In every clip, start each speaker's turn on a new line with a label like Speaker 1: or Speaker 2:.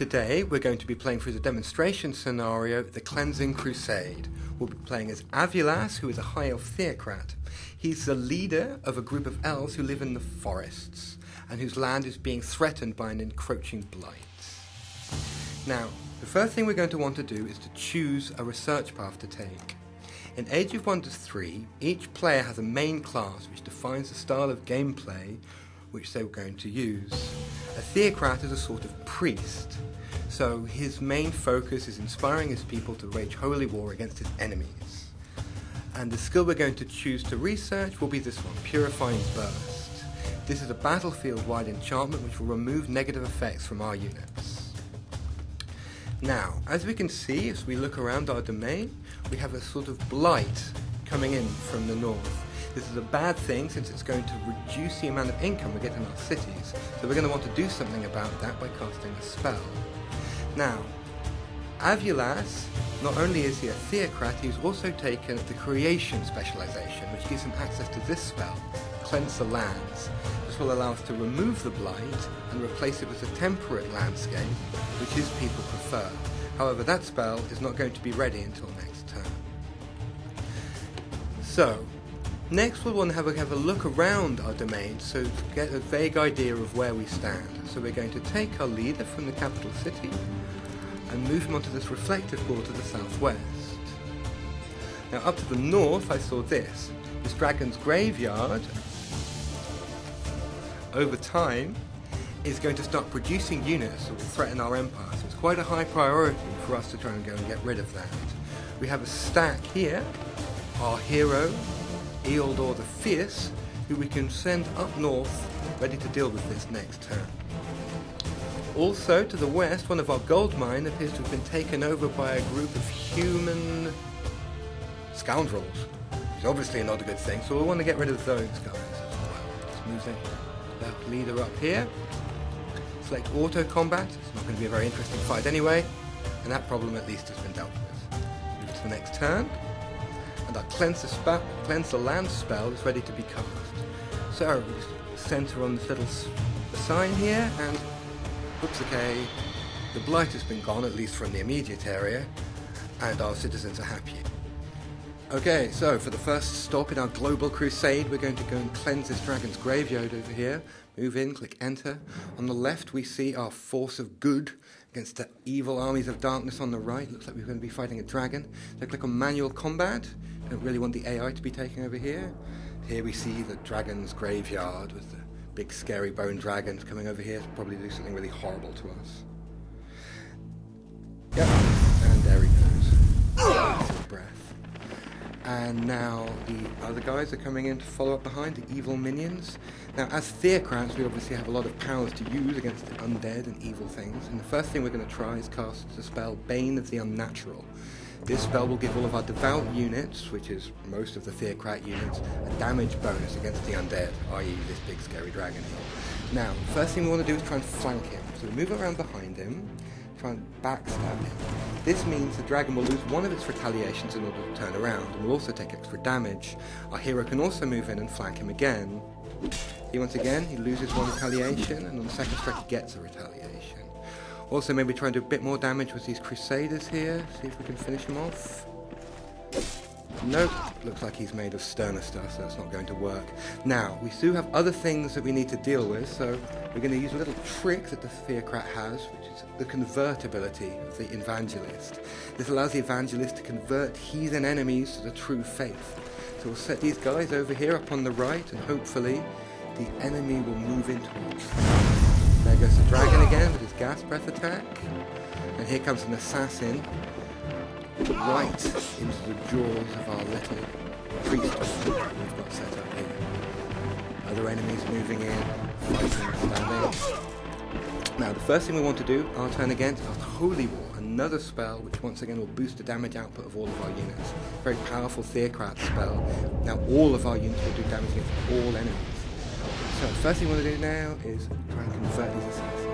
Speaker 1: Today we're going to be playing through the demonstration scenario, The Cleansing Crusade. We'll be playing as Avulas, who is a high elf theocrat. He's the leader of a group of elves who live in the forests, and whose land is being threatened by an encroaching blight. Now, the first thing we're going to want to do is to choose a research path to take. In Age of Wonders 3, each player has a main class which defines the style of gameplay which they were going to use. A theocrat is a sort of priest, so his main focus is inspiring his people to wage holy war against his enemies. And the skill we're going to choose to research will be this one, Purifying Burst. This is a battlefield-wide enchantment which will remove negative effects from our units. Now, as we can see, as we look around our domain, we have a sort of blight coming in from the north. This is a bad thing since it's going to reduce the amount of income we get in our cities, so we're going to want to do something about that by casting a spell. Now, Avulas, not only is he a theocrat, he's also taken the creation specialization, which gives him access to this spell, Cleanse the Lands. This will allow us to remove the blight and replace it with a temperate landscape, which his people prefer. However, that spell is not going to be ready until next turn. So, next we'll want to have a look around our domain so to get a vague idea of where we stand. So we're going to take our leader from the capital city and move him onto this reflective board to the southwest. Now up to the north I saw this dragon's graveyard over time is going to start producing units that will threaten our empire, so it's quite a high priority for us to try and go and get rid of that. We have a stack here, our hero Ealdor the Fierce, who we can send up north, ready to deal with this next turn. Also, to the west, one of our gold mine appears to have been taken over by a group of human scoundrels. It's obviously not a good thing, so we'll want to get rid of those guys as well. Let's move the leader up here. Select auto combat. It's not going to be a very interesting fight anyway, and that problem at least has been dealt with. Move to the next turn. And our Cleanse the Land spell is ready to be cast. So, we just center on this little sign here, and oops, okay, the blight has been gone, at least from the immediate area, and our citizens are happy. Okay, so for the first stop in our global crusade, we're going to go and cleanse this dragon's graveyard over here. Move in, click enter. On the left, we see our force of good against the evil armies of darkness on the right. Looks like we're going to be fighting a dragon. So click on manual combat. Don't really want the AI to be taken over here. Here we see the dragon's graveyard with the big scary bone dragons coming over here to probably do something really horrible to us. Yep, and there he goes. His breath. And now the other guys are coming in to follow up behind, the evil minions. Now, as theocrats, we obviously have a lot of powers to use against the undead and evil things. And the first thing we're going to try is cast the spell Bane of the Unnatural. This spell will give all of our devout units, which is most of the theocrat units, a damage bonus against the undead, i.e. this big scary dragon here. Now, the first thing we want to do is try and flank him. So we move around behind him, try and backstab him. This means the dragon will lose one of its retaliations in order to turn around, and will also take extra damage. Our hero can also move in and flank him again. Once again, he loses one retaliation, and on the second strike he gets a retaliation. Also, maybe try and do a bit more damage with these crusaders here, see if we can finish him off. Nope, looks like he's made of sterner stuff, so that's not going to work. Now, we do have other things that we need to deal with, so we're going to use a little trick that the theocrat has, which is the convertibility of the evangelist. This allows the evangelist to convert heathen enemies to the true faith. So we'll set these guys over here up on the right, and hopefully the enemy will move into us. There goes the dragon again with his gas breath attack, and here comes an assassin right into the jaws of our little priesthood we've got set up here. Other enemies moving in, fighting, standing. Now the first thing we want to do, our turn again, is cast Holy War, another spell which once again will boost the damage output of all of our units. Very powerful theocrat spell. Now all of our units will do damage against all enemies. So the first thing we want to do now is try and convert these assassins.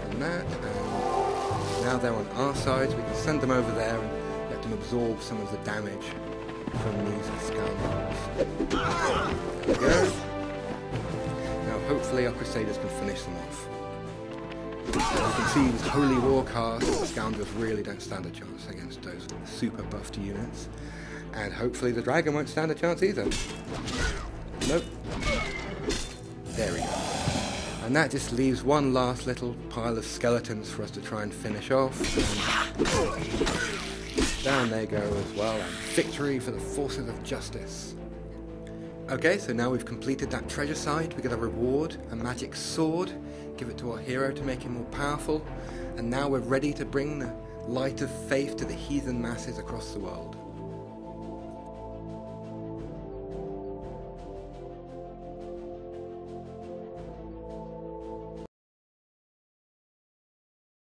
Speaker 1: Click on that, and now they're on our side, so we can send them over there and let them absorb some of the damage from these scoundrels. There we go. Now hopefully our crusaders can finish them off. You can see these holy war cast, the scoundrels really don't stand a chance against those super buffed units. And hopefully the dragon won't stand a chance either. Nope. There we go. And that just leaves one last little pile of skeletons for us to try and finish off. And down they go as well, and victory for the forces of justice. Okay, so now we've completed that treasure side. We get a reward, a magic sword, give it to our hero to make him more powerful, and now we're ready to bring the light of faith to the heathen masses across the world.